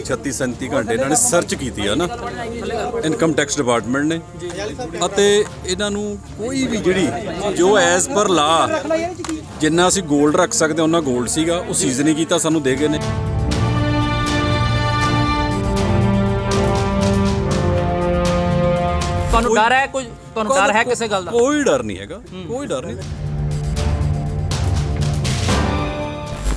36 37 ਘੰਟੇ ਇਹਨਾਂ ਨੇ ਸਰਚ ਕੀਤੀ ਆ ਨਾ ਇਨਕਮ ਟੈਕਸ ਡਿਪਾਰਟਮੈਂਟ ਨੇ ਅਤੇ ਇਹਨਾਂ ਨੂੰ ਕੋਈ ਵੀ ਜਿਹੜੀ ਜੋ ਐਜ਼ ਪਰ ਲਾ ਜਿੰਨਾ ਅਸੀਂ 골ਡ ਰੱਖ ਸਕਦੇ ਉਹਨਾਂ 골ਡ ਸੀਗਾ ਉਹ ਸੀਜ਼ਨ ਹੀ ਕੀਤਾ ਸਾਨੂੰ ਦੇ ਗਏ ਨੇ। ਤੁਹਾਨੂੰ ਡਰ ਹੈ ਕੋਈ? ਤੁਹਾਨੂੰ ਡਰ ਹੈ ਕਿਸੇ ਗੱਲ ਦਾ? ਕੋਈ ਡਰ ਨਹੀਂ ਹੈਗਾ, ਕੋਈ ਡਰ ਨਹੀਂ।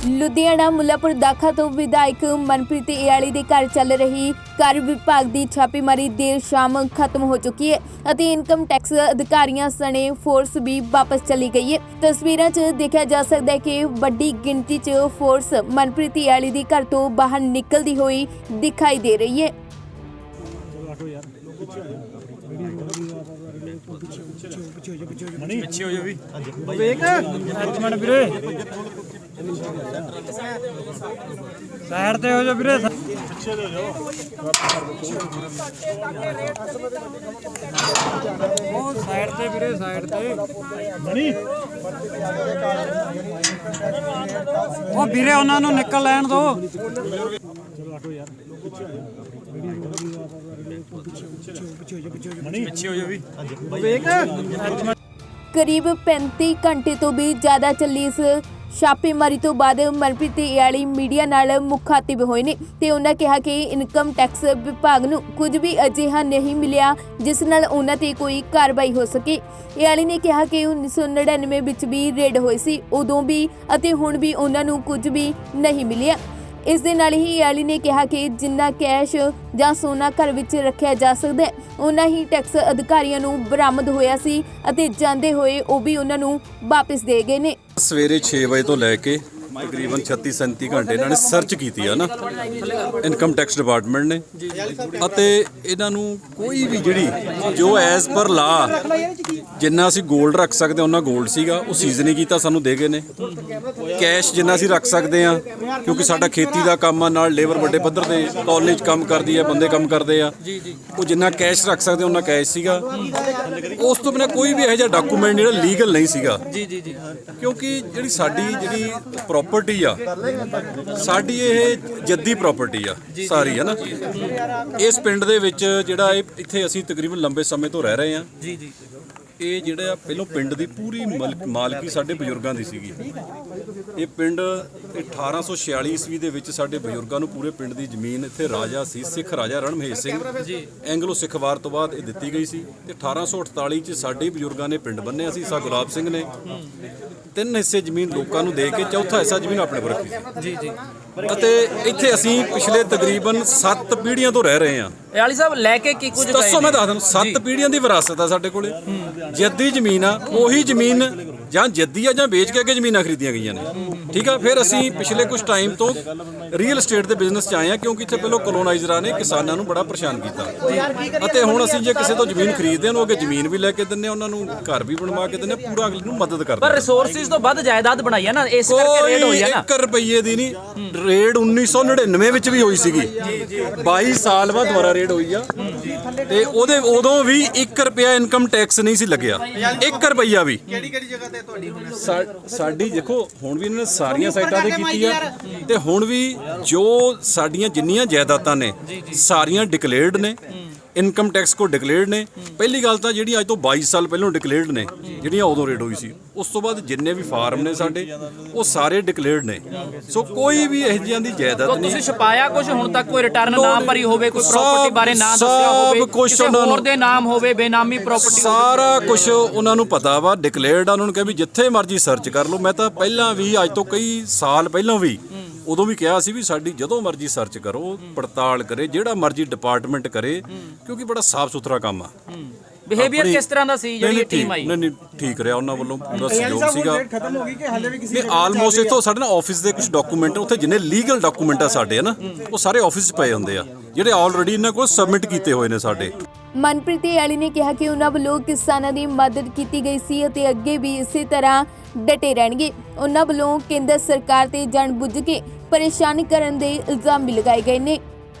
ਲੁਧਿਆਣਾ ਮੁੱਲਾਪੁਰ ਦਾਖਾ ਤੋਂ ਵਿਧਾਇਕ ਮਨਪ੍ਰੀਤ ਇਆਲੀ ਦੇ ਘਰ ਚੱਲ ਰਹੀ ਕਰ ਵਿਭਾਗ ਦੀ ਛਾਪੇਮਾਰੀ ਦੇਰ ਸ਼ਾਮ ਖਤਮ ਹੋ ਚੁੱਕੀ ਹੈ ਅਤੇ ਇਨਕਮ ਟੈਕਸ ਅਧਿਕਾਰੀਆਂ ਸਣੇ ਫੋਰਸ ਵੀ ਵਾਪਸ ਚਲੀ ਗਈ ਹੈ। ਤਸਵੀਰਾਂ 'ਚ ਦੇਖਿਆ ਜਾ ਸਕਦਾ ਹੈ ਕਿ ਵੱਡੀ ਗਿਣਤੀ 'ਚ ਫੋਰਸ ਮਨਪ੍ਰੀਤ ਇਆਲੀ ਦੇ ਘਰ ਤੋਂ ਬਾਹਰ ਨਿਕਲਦੀ ਹੋਈ ਦਿਖਾਈ ਦੇ ਰਹੀ ਹੈ। ਪਿੱਛੇ ਹੋ ਜਾ ਵੀ ਵੇਖ ਇੱਕ ਮਿੰਟ ਵੀਰੇ ਸਾਈਡ ਤੇ ਹੋ ਜਾ ਵੀਰੇ ਪਿੱਛੇ ਹੋ ਜਾ ਉਹ ਸਾਈਡ ਤੇ ਵੀਰੇ ਸਾਈਡ ਤੇ ਬਣੀ ਉਹ ਵੀਰੇ ਉਹਨਾਂ ਨੂੰ ਨਿਕਲ ਲੈਣ ਦੋ। ਚਲੋ ਆਟੋ ਯਾਰ ਪਿੱਛੇ ਹੋ ਜਾ ਵੀ ਵੇਖ ਕਰੀਬ 35 ਘੰਟੇ ਤੋਂ ਵੀ ਜ਼ਿਆਦਾ ਚੱਲੀ ਇਸ ਛਾਪੇਮਾਰੀ ਤੋਂ ਬਾਅਦ ਮਨਪ੍ਰੀਤ ਇਆਲੀ ਮੀਡੀਆ ਨਾਲ ਮੁਖਾਤਿਬ ਹੋਏ ਨੇ ਤੇ ਉਹਨਾਂ ਕਿਹਾ ਕਿ ਇਨਕਮ ਟੈਕਸ ਵਿਭਾਗ ਨੂੰ ਕੁਝ ਵੀ ਅਜਿਹਾ ਨਹੀਂ ਮਿਲਿਆ ਜਿਸ ਨਾਲ ਉਹਨਾਂ ਤੇ ਕੋਈ ਕਾਰਵਾਈ ਹੋ ਸਕੇ। ਇਆਲੀ ਨੇ ਕਿਹਾ ਕਿ 1999 ਵਿੱਚ ਵੀ ਰੇਡ ਹੋਈ ਸੀ, ਉਦੋਂ ਵੀ ਅਤੇ ਹੁਣ ਵੀ ਉਹਨਾਂ ਨੂੰ ਕੁਝ ਵੀ ਨਹੀਂ ਮਿਲਿਆ। ਇਸ ਦੇ ਨਾਲ ਹੀ ਇਆਲੀ ਨੇ ਕਿਹਾ ਕਿ ਜਿੰਨਾ ਕੈਸ਼ ਜਾਂ ਸੋਨਾ ਘਰ ਵਿੱਚ ਰੱਖਿਆ ਜਾ ਸਕਦਾ ਹੈ ਉਨਾ ਹੀ ਟੈਕਸ ਅਧਿਕਾਰੀਆਂ ਨੂੰ ਬਰਾਮਦ ਹੋਇਆ ਸੀ ਅਤੇ ਜਾਂਦੇ ਹੋਏ ਉਹ ਵੀ ਉਹਨਾਂ ਨੂੰ ਵਾਪਸ ਦੇ ਗਏ ਨੇ। ਸਵੇਰੇ 6 ਵਜੇ ਤੋਂ ਲੈ ਕੇ ਤਕਰੀਬਨ 36 37 ਘੰਟੇ ਇਹਨਾਂ ਨੇ ਸਰਚ ਕੀਤੀ ਆ ਨਾ ਇਨਕਮ ਟੈਕਸ ਡਿਪਾਰਟਮੈਂਟ ਨੇ ਅਤੇ ਇਹਨਾਂ ਨੂੰ ਕੋਈ ਵੀ ਜਿਹੜੀ ਜੋ ਐਜ਼ ਪਰ ਲਾ ਜਿੰਨਾ ਅਸੀਂ 골ਡ ਰੱਖ ਸਕਦੇ ਉਹਨਾਂ 골ਡ ਸੀਗਾ ਉਹ ਸੀਜ਼ਨ ਹੀ ਕੀਤਾ ਸਾਨੂੰ ਦੇ ਗਏ ਨੇ। ਕੈਸ਼ ਜਿੰਨਾ ਅਸੀਂ ਰੱਖ ਸਕਦੇ ਆ ਕਿਉਂਕਿ ਸਾਡਾ ਖੇਤੀ ਦਾ ਕੰਮ ਆ, ਨਾਲ ਲੇਬਰ ਵੱਡੇ ਪੱਧਰ ਤੇ ਕਾਲਜ ਕੰਮ ਕਰਦੀ ਆ, ਬੰਦੇ ਕੰਮ ਕਰਦੇ ਆ, ਉਹ ਜਿੰਨਾ ਕੈਸ਼ ਰੱਖ ਸਕਦੇ ਉਹਨਾਂ ਕੈਸ਼ ਸੀਗਾ। ਉਸ ਤੋਂ ਬਿਨਾਂ ਕੋਈ ਵੀ ਇਹੋ ਜਿਹਾ ਡਾਕੂਮੈਂਟ ਜਿਹੜਾ ਲੀਗਲ ਨਹੀਂ ਸੀਗਾ ਕਿਉਂਕਿ ਜਿਹੜੀ ਸਾਡੀ ਜਿਹੜੀ ਪ੍ਰੋਪਰਟੀ ਆ ਸਾਡੀ ਇਹ ਜੱਦੀ ਪ੍ਰੋਪਰਟੀ ਆ ਸਾਰੀ ਹੈ ਨਾ। ਇਸ ਪਿੰਡ ਦੇ ਵਿੱਚ ਜਿਹੜਾ ਇੱਥੇ ਅਸੀਂ ਤਕਰੀਬਨ ਲੰਬੇ ਸਮੇਂ ਤੋਂ ਰਹਿ ਰਹੇ ਆ। ਇਹ ਜਿਹੜਾ ਪਹਿਲਾਂ ਪਿੰਡ ਦੀ ਪੂਰੀ ਮਾਲਕੀ ਸਾਡੇ ਬਜ਼ੁਰਗਾਂ ਦੀ ਸੀਗੀ। ਇਹ ਪਿੰਡ 1846 ਈਸਵੀ ਦੇ ਵਿੱਚ ਸਾਡੇ ਬਜ਼ੁਰਗਾਂ ਨੂੰ ਪੂਰੇ ਪਿੰਡ ਦੀ ਜ਼ਮੀਨ ਇੱਥੇ ਰਾਜਾ ਸੀ ਸਿੱਖ ਰਾਜਾ ਰਣਮਹੇਸ਼ ਸਿੰਘ ਐਂਗਲੋ ਸਿੱਖ ਵਾਰ ਤੋਂ ਬਾਅਦ ਇਹ ਦਿੱਤੀ ਗਈ ਸੀ ਤੇ 1848 ਚ ਸਾਡੇ ਬਜ਼ੁਰਗਾਂ ਨੇ ਪਿੰਡ ਬੰਨਿਆ ਸੀ। ਸਾ ਗੁਲਾਬ ਸਿੰਘ ਨੇ 3 ਹਿੱਸੇ ਜ਼ਮੀਨ ਲੋਕਾਂ ਨੂੰ ਦੇ ਕੇ ਚੌਥਾ ਹਿੱਸਾ ਜ਼ਮੀਨ ਆਪਣੇ ਕੋਲ ਰੱਖੀ ਸੀ ਅਤੇ ਇੱਥੇ ਅਸੀਂ ਪਿਛਲੇ ਤਕਰੀਬਨ 7 ਪੀੜ੍ਹੀਆਂ ਤੋਂ ਰਹਿ ਰਹੇ ਹਾਂ। ਇਆਲੀ ਸਾਹਿਬ ਲੈ ਕੇ ਕੀ ਕੁਝ ਦੱਸੋ ਮੈਂ ਦੱਸ ਦਿੰਦਾ 7 ਪੀੜ੍ਹੀਆਂ ਦੀ ਵਿਰਾਸਤ ਆ ਸਾਡੇ ਕੋਲੇ। ਜੱਦੀ ਜ਼ਮੀਨ ਆ, ਉਹੀ ਜ਼ਮੀਨ ਜਾਂ ਜੱਦੀ ਆ ਜਾਂ ਵੇਚ ਕੇ ਅੱਗੇ ਜ਼ਮੀਨਾਂ ਖਰੀਦੀਆਂ ਗਈਆਂ ਨੇ। ਠੀਕ ਆ, ਫਿਰ ਅਸੀਂ ਪਿਛਲੇ ਕੁਝ ਟਾਈਮ ਤੋਂ ਰੀਅਲ ਏਸਟੇਟ ਦੇ ਬਿਜ਼ਨਸ 'ਚ ਆਏ ਆ ਕਿਉਂਕਿ ਇੱਥੇ ਪਹਿਲਾਂ ਕਲੋਨਾਈਜ਼ਰਾਂ ਨੇ ਕਿਸਾਨਾਂ ਨੂੰ ਬੜਾ ਪਰੇਸ਼ਾਨ ਕੀਤਾ ਅਤੇ ਹੁਣ ਅਸੀਂ ਜੇ ਕਿਸੇ ਤੋਂ ਜ਼ਮੀਨ ਖਰੀਦਦੇ ਹਾਂ ਉਹਨੂੰ ਅੱਗੇ ਜ਼ਮੀਨ ਵੀ ਲੈ ਕੇ ਦਿੰਦੇ ਆ, ਉਹਨਾਂ ਨੂੰ ਘਰ ਵੀ ਬਣਵਾ ਕੇ ਦਿੰਦੇ ਆ, ਪੂਰਾ ਅਗਲੇ ਨੂੰ ਮਦਦ ਕਰਦੇ ਪਰ ਰਿਸੋਰਸਿਸ ਤੋਂ ਵੱਧ ਜਾਇਦਾਦ ਬਣਾਈ ਹੈ ਨਾ, ਇਸ ਕਰਕੇ ਰੇਡ ਹੋਈ ਹੈ ਨਾ। 1 ਰੁਪਈਏ ਦੀ ਨਹੀਂ, ਰੇਡ 1999 ਵਿੱਚ ਵੀ ਹੋਈ ਸੀਗੀ। 22 ਸਾਲ ਬਾਅਦ ਦੁਬਾਰਾ ਰੇਡ ਹੋਈ ਆ ਤੇ ਉਦੋਂ ਵੀ 1 ਰੁਪਿਆ ਇਨਕਮ ਟੈਕਸ ਨਹੀਂ ਸੀ ਲੱਗਿਆ, 1 ਰੁਪਈਆ ਵੀ। ਕਿਹੜੀ ਜਗ੍ਹਾ ਤੇ ਤੁਹਾਡੀ ਹੁਣ ਸਾਡੀ ਦੇਖੋ ਹੁਣ ਵੀ ਇਹਨਾਂ ਨੇ ਸਾਰੀਆਂ ਸਾਈਟਾਂ ਤੇ ਕੀਤੀ ਆ ਤੇ ਹੁਣ ਵੀ ਜੋ ਸਾਡੀਆਂ ਜਿੰਨੀਆਂ ਜਾਇਦਾਦਾਂ ਨੇ ਸਾਰੀਆਂ ਡਿਕਲੇਅਰਡ ਨੇ, ਇਨਕਮ ਟੈਕਸ ਕੋ ਡਿਕਲੇਅਰਡ ਨੇ। ਪਹਿਲੀ ਗੱਲ ਤਾਂ ਜਿਹੜੀ ਅੱਜ ਤੋਂ 22 ਸਾਲ ਪਹਿਲਾਂ ਡਿਕਲੇਅਰਡ ਨੇ, ਜਿਹੜੀਆਂ ਉਦੋਂ ਰੇਡ ਹੋਈ ਸੀ। ਉਸ ਤੋਂ ਬਾਅਦ ਜਿੰਨੇ ਵੀ ਫਾਰਮ ਨੇ ਸਾਡੇ ਉਹ ਸਾਰੇ ਡਿਕਲੇਅਰਡ ਨੇ, ਸੋ ਕੋਈ ਵੀ ਇਹੋ ਜਿਹੀਆਂ ਦੀ ਜਾਇਦਾਦ ਨਹੀਂ। ਤੁਸੀਂ ਛਪਾਇਆ ਕੁਝ ਹੁਣ ਤੱਕ? ਕੋਈ ਰਿਟਰਨ ਨਾ ਭਰੀ ਹੋਵੇ, ਕੋਈ ਪ੍ਰਾਪਰਟੀ ਬਾਰੇ ਨਾ ਦੱਸਿਆ ਹੋਵੇ, ਕਿਸੇ ਹੋਰ ਦੇ ਨਾਮ ਹੋਵੇ, ਬੇਨਾਮੀ ਪ੍ਰਾਪਰਟੀ, ਸਾਰਾ ਕੁਝ ਉਹਨਾਂ ਨੂੰ ਪਤਾ ਵਾ, ਡਿਕਲੇਅਰਡ ਆ। ਉਹਨਾਂ ਨੂੰ ਕਿਹਾ ਵੀ ਜਿੱਥੇ ਮਰਜ਼ੀ ਸਰਚ ਕਰ ਲਓ। ਮੈਂ ਤਾਂ ਪਹਿਲਾਂ ਵੀ ਅੱਜ ਤੋਂ ਕਈ ਸਾਲ ਪਹਿਲਾਂ ਵੀ ਉਦੋਂ ਵੀ ਕਿਹਾ ਸੀ ਵੀ ਸਾਡੀ ਜਦੋਂ ਮਰਜ਼ੀ ਸਰਚ ਕਰੋ, ਪੜਤਾਲ ਕਰੇ, ਜਿਹੜਾ ਮਰਜ਼ੀ ਡਿਪਾਰਟਮੈਂਟ ਕਰੇ ਕਿਉਂਕਿ ਬੜਾ ਸਾਫ਼ ਸੁਥਰਾ ਕੰਮ ਆ। ਬਿਹੇਵੀਅਰ ਕਿਸ ਤਰ੍ਹਾਂ ਦਾ ਸੀ ਜਿਹੜੀ ਟੀਮ ਆਈ? ਨਹੀਂ ਠੀਕ ਰਿਹਾ, ਉਹਨਾਂ ਵੱਲੋਂ ਪੂਰਾ ਸਹਿਯੋਗ ਸੀਗਾ। ਖਤਮ ਹੋ ਗਈ ਕਿ ਹਾਲੇ ਵੀ ਕਿਸੇ ਆਲਮੋਸਟ ਇੱਥੋਂ ਸਾਡੇ ਨਾਲ ਆਫਿਸ ਦੇ ਕੁਝ ਡਾਕੂਮੈਂਟ ਉੱਥੇ ਜਿੰਨੇ ਲੀਗਲ ਡਾਕੂਮੈਂਟ ਆ ਸਾਡੇ ਨਾ ਉਹ ਸਾਰੇ ਆਫਿਸ 'ਚ ਪਏ ਹੁੰਦੇ ਆ ਜਿਹੜੇ ਆਲਰੇਡੀ ਇਹਨਾਂ ਕੋਲ ਸਬਮਿਟ ਕੀਤੇ ਹੋਏ ਨੇ ਸਾਡੇ। ਮਨਪ੍ਰੀਤ ਇਆਲੀ ਨੇ ਕਿਹਾ ਕਿ ਉਹਨਾਂ ਵੱਲੋਂ ਕਿਸਾਨਾਂ ਦੀ ਮਦਦ ਕੀਤੀ ਗਈ ਸੀ ਅਤੇ ਅੱਗੇ ਵੀ ਇਸੇ ਤਰ੍ਹਾਂ ਡਟੇ ਰਹਿਣਗੇ। ਉਹਨਾਂ ਵੱਲੋਂ ਕੇਂਦਰ ਸਰਕਾਰ ਤੇ ਜਾਣਬੁੱਝ ਕੇ ਪਰੇਸ਼ਾਨ ਕਰਨ ਦੇ ਇਲਜ਼ਾਮ ਵੀ ਲਗਾਏ ਗਏ ਨੇ।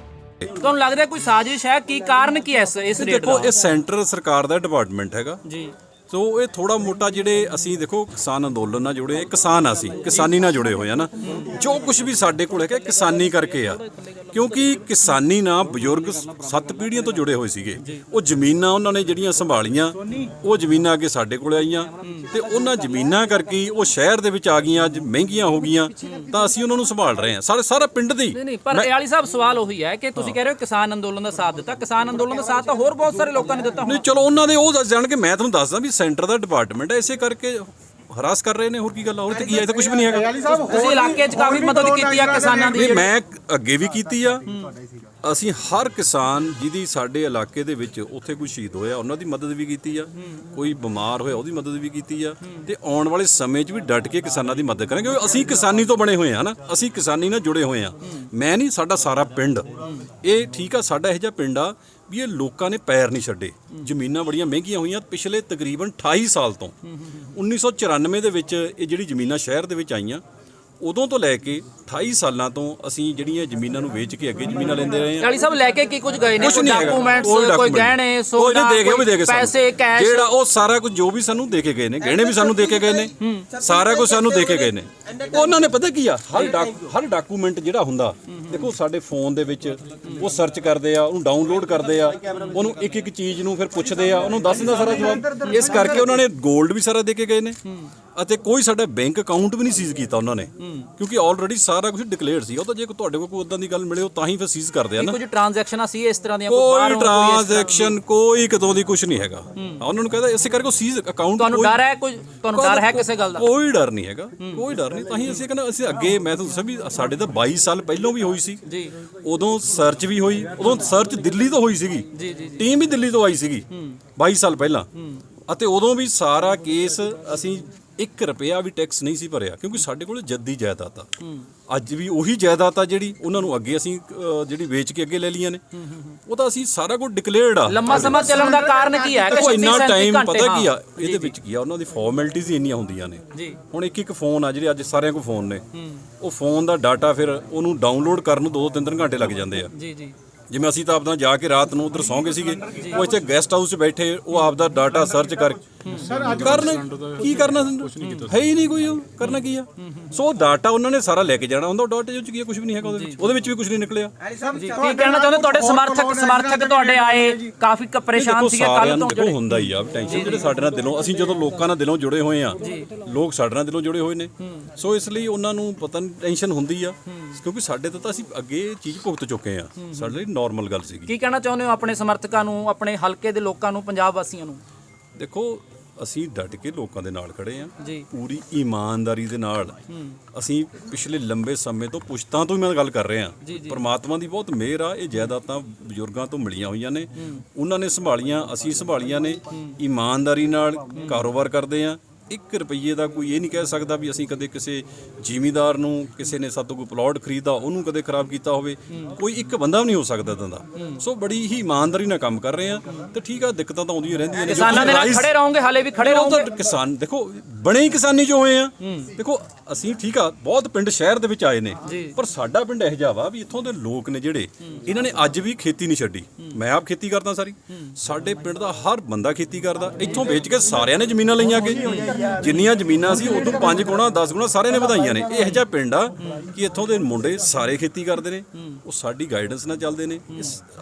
ਤੁਹਾਨੂੰ ਲੱਗਦਾ ਕੋਈ ਸਾਜ਼ਿਸ਼ ਹੈ? ਕੀ ਕਾਰਨ ਕੀ ਹੈ ਇਸ ਰੇਟ ਦਾ? ਦੇਖੋ ਇਹ ਸੈਂਟਰ ਸਰਕਾਰ ਦਾ ਡਿਪਾਰਟਮੈਂਟ ਹੈਗਾ ਜੀ ਸੋ ਇਹ ਥੋੜਾ ਮੋਟਾ ਜਿਹੜੇ ਅਸੀਂ ਦੇਖੋ ਕਿਸਾਨ ਅੰਦੋਲਨ ਨਾਲ ਜੁੜੇ, ਕਿਸਾਨ ਆ, ਅਸੀਂ ਕਿਸਾਨੀ ਨਾਲ ਜੁੜੇ ਹੋਏ ਆ ਨਾ। ਜੋ ਕੁਝ ਵੀ ਸਾਡੇ ਕੋਲ ਹੈਗਾ ਕਿਸਾਨੀ ਕਰਕੇ ਆ, ਕਿਉਂਕਿ ਕਿਸਾਨੀ ਨਾਲ ਬਜ਼ੁਰਗ 7 ਪੀੜ੍ਹੀਆਂ ਤੋਂ ਜੁੜੇ ਹੋਏ ਸੀਗੇ। ਉਹ ਜ਼ਮੀਨਾਂ ਉਹਨਾਂ ਨੇ ਜਿਹੜੀਆਂ ਸੰਭਾਲੀਆਂ, ਉਹ ਜ਼ਮੀਨਾਂ ਅੱਗੇ ਸਾਡੇ ਕੋਲ ਆਈਆਂ ਤੇ ਉਹਨਾਂ ਜ਼ਮੀਨਾਂ ਕਰਕੇ ਉਹ ਸ਼ਹਿਰ ਦੇ ਵਿੱਚ ਆ ਗਈਆਂ, ਅੱਜ ਮਹਿੰਗੀਆਂ ਹੋ ਗਈਆਂ, ਤਾਂ ਅਸੀਂ ਉਹਨਾਂ ਨੂੰ ਸੰਭਾਲ ਰਹੇ ਹਾਂ। ਸਾਰਾ ਪਿੰਡ ਦੀ। ਨਹੀਂ ਪਰ ਅਯਾਲੀ ਸਾਹਿਬ ਸਵਾਲ ਉਹੀ ਹੈ ਕਿ ਤੁਸੀਂ ਕਹਿ ਰਹੇ ਹੋ ਕਿਸਾਨ ਅੰਦੋਲਨ ਦਾ ਸਾਥ ਦਿੱਤਾ, ਕਿਸਾਨ ਅੰਦੋਲਨ ਦਾ ਸਾਥ ਤਾਂ ਹੋਰ ਬਹੁਤ ਸਾਰੇ ਲੋਕਾਂ ਨੇ ਦਿੱਤਾ। ਨਹੀਂ ਚਲੋ ਉਹਨਾਂ ਦੇ ਉਹ ਦੱਸ ਜਾਣਗੇ, ਮੈਂ ਤੁਹਾਨੂੰ ਦੱਸਦਾ ਵੀ ਸੈਂਟਰ ਦਾ ਡਿਪਾਰਟਮੈਂਟ ਹੈ, ਇਸੇ ਕਰਕੇ ਹਰਾਸ ਕਰ ਰਹੇ ਨੇ। ਹੋਰ ਕੀ ਗੱਲ ਆ? ਹੋਰ ਤੇ ਕੀ ਹੈ? ਇਹ ਤਾਂ ਕੁਝ ਵੀ ਨਹੀਂ ਹੈਗਾ। ਤੁਸੀਂ ਇਲਾਕੇ 'ਚ ਕਾਫੀ ਮਦਦ ਕੀਤੀ ਆ ਕਿਸਾਨਾਂ ਦੀ। ਮੈਂ ਅੱਗੇ ਵੀ ਕੀਤੀ ਆ। ਅਸੀਂ ਹਰ ਕਿਸਾਨ ਜਿਹਦੀ ਸਾਡੇ ਇਲਾਕੇ ਦੇ ਵਿੱਚ ਉੱਥੇ ਕੋਈ ਸ਼ਹੀਦ ਹੋਇਆ ਉਹਨਾਂ ਦੀ ਮਦਦ ਵੀ ਕੀਤੀ ਆ, ਕੋਈ ਬਿਮਾਰ ਹੋਇਆ ਉਹਦੀ ਮਦਦ ਵੀ ਕੀਤੀ ਆ, ਤੇ ਆਉਣ ਵਾਲੇ ਸਮੇਂ 'ਚ ਵੀ ਡਟ ਕੇ ਕਿਸਾਨਾਂ ਦੀ ਮਦਦ ਕਰਾਂਗੇ। ਅਸੀਂ ਕਿਸਾਨੀ ਤੋਂ ਬਣੇ ਹੋਏ ਆ ਨਾ, ਅਸੀਂ ਕਿਸਾਨੀ ਨਾਲ ਜੁੜੇ ਹੋਏ ਆ। ਮੈਂ ਨਹੀਂ, ਸਾਡਾ ਸਾਰਾ ਪਿੰਡ ਇਹ ਠੀਕ ਆ। ਸਾਡਾ ਇਹੋ ਜਿਹਾ ਪਿੰਡ ਆ ਵੀ ਇਹ ਲੋਕਾਂ ਨੇ ਪੈਰ ਨਹੀਂ ਛੱਡੇ। ਜ਼ਮੀਨਾਂ ਬੜੀਆਂ ਮਹਿੰਗੀਆਂ ਹੋਈਆਂ ਪਿਛਲੇ ਤਕਰੀਬਨ 28 ਸਾਲ ਤੋਂ। 1994 ਦੇ ਵਿੱਚ ਇਹ ਜਿਹੜੀ ਜ਼ਮੀਨਾਂ ਸ਼ਹਿਰ ਦੇ ਵਿੱਚ ਆਈਆਂ, ਉਦੋਂ ਤੋਂ ਲੈ ਕੇ 28 ਸਾਲਾਂ ਤੋਂ ਅਸੀਂ ਜਿਹੜੀਆਂ ਜ਼ਮੀਨਾਂ ਨੂੰ ਵੇਚ ਕੇ ਅੱਗੇ ਜ਼ਮੀਨਾਂ ਲੈਂਦੇ ਰਹੇ ਹਾਂ। ਅਯਾਲੀ ਸਾਹਿਬ ਲੈ ਕੇ ਕੀ ਕੁਝ ਗਏ ਨੇ? ਕੁਝ ਨਹੀਂ ਹੈਗਾ, ਡਾਕੂਮੈਂਟਸ, ਕੋਈ ਗਹਿਣੇ, ਸੋਨਾ, ਪੈਸੇ, ਕੈਸ਼, ਜਿਹੜਾ ਉਹ ਸਾਰਾ ਕੁਝ ਜੋ ਵੀ ਸਾਨੂੰ ਦੇ ਕੇ ਗਏ ਨੇ, ਗਹਿਣੇ ਵੀ ਸਾਨੂੰ ਦੇ ਕੇ ਗਏ ਨੇ, ਸਾਰਾ ਕੁਝ ਸਾਨੂੰ ਦੇ ਕੇ ਗਏ ਨੇ। ਉਹਨਾਂ ਨੇ ਪਤਾ ਕੀ ਆ, ਹਰ ਡਾਕੂਮੈਂਟ ਜਿਹੜਾ ਹੁੰਦਾ, ਦੇਖੋ ਸਾਡੇ ਫੋਨ ਦੇ ਵਿੱਚ ਉਹ ਸਰਚ ਕਰਦੇ ਆ, ਉਹਨੂੰ ਡਾਊਨਲੋਡ ਕਰਦੇ ਆ, ਉਹਨੂੰ ਇੱਕ ਇੱਕ ਚੀਜ਼ ਨੂੰ ਫਿਰ ਪੁੱਛਦੇ ਆ, ਉਹਨੂੰ ਦੱਸ ਦਿੰਦਾ ਸਾਰਾ ਜਵਾਬ। ਇਸ ਕਰਕੇ ਉਹਨਾਂ ਨੇ 골ਡ ਵੀ ਸਾਰਾ ਦੇ ਕੇ ਗਏ ਨੇ, ਅਤੇ ਕੋਈ ਸਾਡਾ ਬੈਂਕ ਅਕਾਊਂਟ ਵੀ ਨਹੀਂ ਸੀਜ਼ ਕੀਤਾ ਉਹਨਾਂ ਨੇ, ਕਿਉਂਕਿ ਆਲਰੇਡੀ ਸਾਰਾ ਕੁਝ ਡਿਕਲੇਅਰ ਸੀ। ਉਹ ਤਾਂ ਜੇ ਤੁਹਾਡੇ ਕੋਲ ਕੋਈ ਉਦਾਂ ਦੀ ਗੱਲ ਮਿਲੇ ਉਹ ਤਾਂ ਹੀ ਫਿਰ ਸੀਜ਼ ਕਰਦੇ ਆ ਨਾ। ਕੁਝ ਟ੍ਰਾਂਜੈਕਸ਼ਨਾਂ ਸੀ ਇਸ ਤਰ੍ਹਾਂ ਦੀਆਂ? ਕੋਈ ਟ੍ਰਾਂਜੈਕਸ਼ਨ ਕੋਈ ਕਿਤੋਂ ਦੀ ਕੁਝ ਨਹੀਂ ਹੈਗਾ। ਉਹਨਾਂ ਨੂੰ ਕਹਿੰਦਾ ਇਸੇ ਕਰਕੇ ਉਹ ਸੀਜ਼ ਅਕਾਊਂਟ। ਤੁਹਾਨੂੰ ਡਰ ਹੈ? ਤੁਹਾਨੂੰ ਡਰ ਹੈ ਕਿਸੇ ਗੱਲ ਦਾ? ਕੋਈ ਡਰ ਨਹੀਂ ਹੈਗਾ, ਕੋਈ ਡਰ ਨਹੀਂ। ਤਾਂ ਹੀ ਅਸੀਂ ਕਹਿੰਦਾ, ਅਸੀਂ ਅੱਗੇ ਮੈਂ ਤੁਹਾਨੂੰ ਦੱਸਿਆ ਵੀ ਸਾਡੇ ਤਾਂ 22 ਸਾਲ ਪਹਿਲਾਂ ਵੀ ਹੋਈ ਸੀ ਜੀ, ਉਦੋਂ ਸਰਚ ਵੀ ਹੋਈ। ਉਦੋਂ ਸਰਚ ਦਿੱਲੀ ਤੋਂ ਹੋਈ ਸੀਗੀ, ਟੀਮ ਵੀ ਦਿੱਲੀ ਤੋਂ ਆਈ ਸੀਗੀ 22 ਸਾਲ ਪਹਿਲਾਂ, ਅਤੇ ਉਦੋਂ ਵੀ ਸਾਰਾ ਕੇਸ ਅਸੀਂ 1 ਰੁਪਿਆ ਵੀ ਟੈਕਸ ਨਹੀਂ ਸੀ ਭਰਿਆ, ਕਿਉਂਕਿ ਸਾਡੇ ਕੋਲ ਜੱਦੀ ਜਾਇਦਾਦ ਆ। ਅੱਜ ਵੀ ਉਹੀ ਜਾਇਦਾਦ ਆ ਜਿਹੜੀ ਉਹਨਾਂ ਨੂੰ ਅੱਗੇ ਅਸੀਂ ਜਿਹੜੀ ਵੇਚ ਕੇ ਅੱਗੇ ਲੈ ਲਈਆਂ ਨੇ, ਉਹ ਤਾਂ ਅਸੀਂ ਸਾਰਾ ਕੁਝ ਡਿਕਲੇਅਰਡ ਆ। ਲੰਮਾ ਸਮਾਂ ਚੱਲਣ ਦਾ ਕਾਰਨ ਕੀ ਹੈ? ਦੇਖੋ ਇੰਨਾ ਟਾਈਮ ਪਤਾ ਕੀ ਆ ਇਹਦੇ ਵਿੱਚ ਕੀ ਆ, ਉਹਨਾਂ ਦੀ ਫਾਰਮੈਲਿਟੀਜ਼ ਹੀ ਇੰਨੀਆਂ ਹੁੰਦੀਆਂ ਨੇ। ਹੁਣ ਇੱਕ ਫੋਨ ਆ ਜਿਹੜੇ ਅੱਜ ਸਾਰਿਆਂ ਕੋਲ ਫੋਨ ਨੇ, ਉਹ ਫੋਨ ਦਾ ਡਾਟਾ ਫਿਰ ਉਹਨੂੰ ਡਾਊਨਲੋਡ ਕਰਨ ਨੂੰ 2-3 ਘੰਟੇ ਲੱਗ ਜਾਂਦੇ ਆ। ਜਿਵੇਂ ਅਸੀਂ ਤਾਂ ਆਪਣਾ ਜਾ ਕੇ ਰਾਤ ਨੂੰ ਉਧਰ ਸੌਂ ਗਏ ਸੀਗੇ, ਉਹ ਇੱਥੇ ਗੈਸਟ ਹਾਊਸ 'ਚ ਬੈਠੇ, ਉਹ ਆਪਦਾ ਡਾਟਾ ਸਰਚ ਕਰਨ ਕੀ ਕਰਨਾ ਹੈ ਹੀ ਨਹੀਂ, ਕੋਈ ਉਹ ਕਰਨਾ ਕੀ ਆ। ਸੋ ਡਾਟਾ ਉਹਨਾਂ ਨੇ ਸਾਰਾ ਲੈ ਕੇ ਜਾਣਾ ਹੁੰਦਾ, ਉਹ ਡਾਟੇ ਵਿੱਚ ਕੀ ਕੁਝ ਵੀ ਨਹੀਂ ਹੈਗਾ ਉਹਦੇ ਵਿੱਚ ਵੀ ਕੁਝ ਨਹੀਂ ਨਿਕਲਿਆ। ਕੀ ਕਹਿਣਾ ਚਾਹੁੰਦੇ? ਤੁਹਾਡੇ ਸਮਰਥਕ ਤੁਹਾਡੇ ਆਏ, ਕਾਫੀ ਪਰੇਸ਼ਾਨ ਸੀਗੇ ਕੱਲ ਤੋਂ। ਦੇਖੋ ਹੁੰਦਾ ਹੀ ਆ ਟੈਨਸ਼ਨ, ਜਿਹੜੇ ਸਾਡੇ ਨਾਲ ਦਿਲੋਂ, ਅਸੀਂ ਜਦੋਂ ਲੋਕਾਂ ਨਾਲ ਦਿਲੋਂ ਜੁੜੇ ਹੋਏ ਆ, ਲੋਕ ਸਾਡੇ ਨਾਲ ਦਿਲੋਂ ਜੁੜੇ ਹੋਏ ਨੇ, ਸੋ ਇਸ ਲਈ ਉਹਨਾਂ ਨੂੰ ਪਤਾ ਨਹੀਂ ਟੈਨਸ਼ਨ ਹੁੰਦੀ ਆ, ਕਿਉਂਕਿ ਸਾਡੇ ਤੋਂ ਤਾਂ ਅਸੀਂ ਅੱਗੇ ਚੀਜ਼ ਭੁਗਤ ਚੁੱਕੇ ਆ, ਸਾਡੇ ਲਈ ਨਾਰਮਲ ਗੱਲ ਸੀਗੀ। ਕੀ ਕਹਿਣਾ ਚਾਹੁੰਦੇ ਹੋ ਆਪਣੇ ਸਮਰਥਕਾਂ ਨੂੰ, ਆਪਣੇ ਹਲਕੇ ਦੇ ਲੋਕਾਂ ਨੂੰ, ਪੰਜਾਬ ਵਾਸੀਆਂ ਨੂੰ? ਦੇਖੋ ਅਸੀਂ ਡਟ ਕੇ ਲੋਕਾਂ ਦੇ ਨਾਲ ਖੜੇ ਆ, ਪੂਰੀ ਇਮਾਨਦਾਰੀ ਦੇ ਨਾਲ। ਅਸੀਂ ਪਿਛਲੇ ਲੰਬੇ ਸਮੇਂ ਤੋਂ ਪੁਸ਼ਤਾਂ ਤੋਂ ਹੀ ਮੈਂ ਗੱਲ ਕਰ ਰਿਹਾ, ਪਰਮਾਤਮਾ ਦੀ ਬਹੁਤ ਮਿਹਰ ਆ। ਇਹ ਜਾਇਦਾਦਾਂ ਬਜ਼ੁਰਗਾਂ ਤੋਂ ਮਿਲੀਆਂ ਹੋਈਆਂ ਨੇ, ਉਹਨਾਂ ਨੇ ਸੰਭਾਲੀਆਂ, ਅਸੀਂ ਸੰਭਾਲੀਆਂ ਨੇ। ਇਮਾਨਦਾਰੀ ਨਾਲ ਕਾਰੋਬਾਰ ਕਰਦੇ ਆ। 1 ਰੁਪਈਏ ਦਾ ਕੋਈ ਇਹ ਨਹੀਂ ਕਹਿ ਸਕਦਾ ਵੀ ਅਸੀਂ ਕਦੇ ਕਿਸੇ ਜ਼ਿਮੀਂਦਾਰ ਨੂੰ, ਕਿਸੇ ਨੇ ਸਾਤੋਂ ਕੋਈ ਪਲਾਟ ਖਰੀਦਾ ਉਹਨੂੰ ਕਦੇ ਖਰਾਬ ਕੀਤਾ ਹੋਵੇ। ਕੋਈ ਇੱਕ ਬੰਦਾ ਵੀ ਨਹੀਂ ਹੋ ਸਕਦਾ ਇੱਦਾਂ ਦਾ। ਸੋ ਬੜੀ ਹੀ ਇਮਾਨਦਾਰੀ ਨਾਲ ਕੰਮ ਕਰ ਰਹੇ ਆ, ਤੇ ਠੀਕ ਆ, ਦਿੱਕਤਾਂ ਤਾਂ ਆਉਂਦੀਆਂ ਰਹਿੰਦੀਆਂ ਨੇ। ਕਿਸਾਨਾਂ ਦੇ ਨਾਲ ਖੜੇ ਰਹੋਗੇ, ਹਾਲੇ ਵੀ ਖੜੇ ਰਹੋਗੇ? ਕਿਸਾਨ ਦੇਖੋ ਬਣੇ ਹੀ ਕਿਸਾਨੀ 'ਚ ਹੋਏ ਆ। ਦੇਖੋ ਅਸੀਂ ਠੀਕ ਆ, ਬਹੁਤ ਪਿੰਡ ਸ਼ਹਿਰ ਦੇ ਵਿੱਚ ਆਏ ਨੇ, ਪਰ ਸਾਡਾ ਪਿੰਡ ਇਹੋ ਜਿਹਾ ਵਾ ਵੀ ਇੱਥੋਂ ਦੇ ਲੋਕ ਨੇ ਜਿਹੜੇ, ਇਹਨਾਂ ਨੇ ਅੱਜ ਵੀ ਖੇਤੀ ਨਹੀਂ ਛੱਡੀ। ਮੈਂ ਆਪ ਖੇਤੀ ਕਰਦਾ ਸਾਰੀ, ਸਾਡੇ ਪਿੰਡ ਦਾ ਹਰ ਬੰਦਾ ਖੇਤੀ ਕਰਦਾ। ਇੱਥੋਂ ਵੇਚ ਕੇ ਸਾਰਿਆਂ ਨੇ ਜ਼ਮੀਨਾਂ ਲਈਆਂ ਅੱਗੇ, ਜਿੰਨੀਆਂ ਜ਼ਮੀਨਾਂ ਸੀ ਉਦੋਂ 5 ਗੁਣਾ 10 ਗੁਣਾ ਸਾਰਿਆਂ ਨੇ ਵਧਾਈਆਂ ਨੇ। ਇਹ ਇਹੋ ਜਿਹਾ ਪਿੰਡ ਆ ਕਿ ਇੱਥੋਂ ਦੇ ਮੁੰਡੇ ਸਾਰੇ ਖੇਤੀ ਕਰਦੇ ਨੇ, ਉਹ ਸਾਡੀ ਗਾਈਡੈਂਸ ਨਾਲ ਚੱਲਦੇ ਨੇ।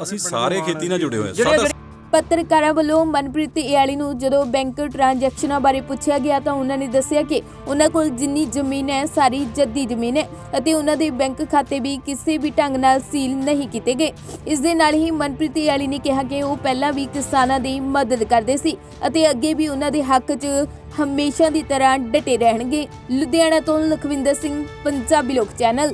ਅਸੀਂ ਸਾਰੇ ਖੇਤੀ ਨਾਲ ਜੁੜੇ ਹੋਏ ਹਾਂ। ਪੱਤਰਕਾਰਾਂ ਵੱਲੋਂ ਮਨਪ੍ਰੀਤ ਇਆਲੀ ਨੂੰ ਜਦੋਂ ਬੈਂਕ ਟ੍ਰਾਂਜੈਕਸ਼ਨਾਂ ਬਾਰੇ ਪੁੱਛਿਆ ਗਿਆ ਤਾਂ ਉਹਨਾਂ ਨੇ ਦੱਸਿਆ ਕਿ ਉਹਨਾਂ ਕੋਲ ਜਿੰਨੀ ਜ਼ਮੀਨ ਹੈ ਸਾਰੀ ਜੱਦੀ ਜ਼ਮੀਨ ਹੈ ਅਤੇ ਉਹਨਾਂ ਦੇ ਬੈਂਕ ਖਾਤੇ ਵੀ ਕਿਸੇ ਵੀ ਢੰਗ ਨਾਲ ਸੀਲ ਨਹੀਂ ਕੀਤੇ ਗਏ। ਇਸ ਦੇ ਨਾਲ ਹੀ ਮਨਪ੍ਰੀਤ ਇਆਲੀ ਨੇ ਕਿਹਾ ਕਿ ਉਹ ਪਹਿਲਾਂ ਵੀ ਕਿਸਾਨਾਂ ਦੀ ਮਦਦ ਕਰਦੇ ਸੀ ਅਤੇ ਅੱਗੇ ਵੀ ਉਹਨਾਂ ਦੇ ਹੱਕ 'ਚ ਹਮੇਸ਼ਾ ਦੀ ਤਰ੍ਹਾਂ ਡਟੇ ਰਹਿਣਗੇ। ਲੁਧਿਆਣਾ ਤੋਂ ਲਖਵਿੰਦਰ ਸਿੰਘ, ਪੰਜਾਬੀ ਲੋਕ ਚੈਨਲ।